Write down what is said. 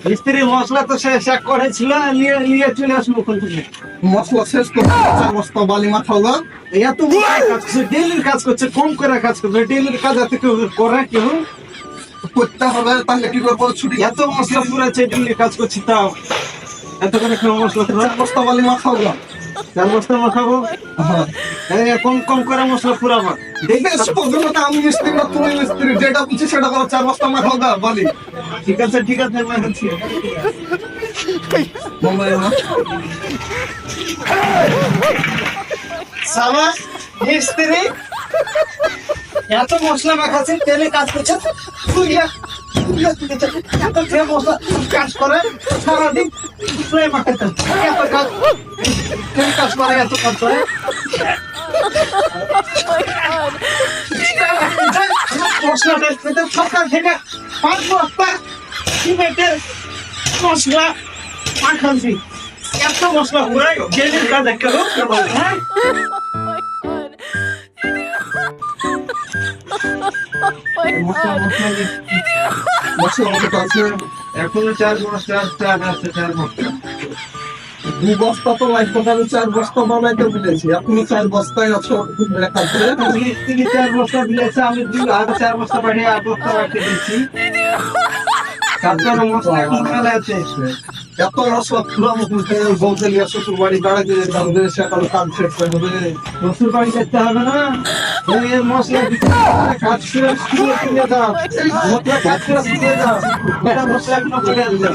মিস্ত্রি মশলা তো শেষ এক করেছিল, নিয়ে নিয়ে চলে আসবো ওখান থেকে। মশলা শেষ করে 4 বস্তা বালি মাখাও গা। এত কাজ করছে, ডেলির কাজ করছে, কম করে কাজ করবে। ডেলির কাজ এত কেউ করে কেউ করতে হবে, তাহলে কি করবো? ছুটি এত মশলা পুরাচ্ছে, ডেলির কাজ করছি তাও এত করে কেউ মশলা পুরা। 4 বস্তা বালি মাখাও গা। 4 বস্তা মাখাবো। হ্যাঁ, কম কম করে মশলা পুরাবো। বেশ প্রথমে তো আমি মিস্ত্রি না তুমি মিস্ত্রি, যেটা বুঝছি সেটা করো। 4 বস্তা মাখাও গা বালি। ঠিক আছে ঠিক আছে, মাখাচ্ছি। মুম্বাই না সাবাস মিস্ত্রি, এত মশলা মাখাচ্ছে, তেলে কাজ করছে। এত তেল মশলা কাজ করে সারাদিন, মাখাচ্ছে। এত কাজ তেল কাজ করে, এত কাজ করে। মশলা সকাল থেকে 5 বস্তা সিমেন্টের মশলা মাখাচ্ছি। এত মশলা পুরাই ডেলির কাজ একটা লোক। হ্যাঁ, মশলা মতো আছে। এখনো 4 বস্তা চাল আছে, 4 বস্তা। 2 বস্তা তো লাগবে, তাহলে 4 বস্তা বানাইতে বলেছি। আপনি 4 বস্তায় আছো লেখা করে। মিস্ত্রি 4 বস্তা দিয়েছে, আমি 4 বস্তা পাঠিয়ে 8 বস্তা পাঠিয়ে দিচ্ছি। তারপরে মশলা এখন মেলা আছে। এত মশলা পুরানো বলতে নিয়ে শ্বশুর বাড়ি বেড়াতে যেতাম, সেখানে কাজ শেষ হয়ে যাবে। শ্বশুর বাড়ি যেতে হবে না, এই মশলা দিতে হবে, কাজ করে শুকিয়ে দিয়ে দাও। মশলা কাজ করে শুকিয়ে দাও, এটা মশলা এখনো পড়ে আছে।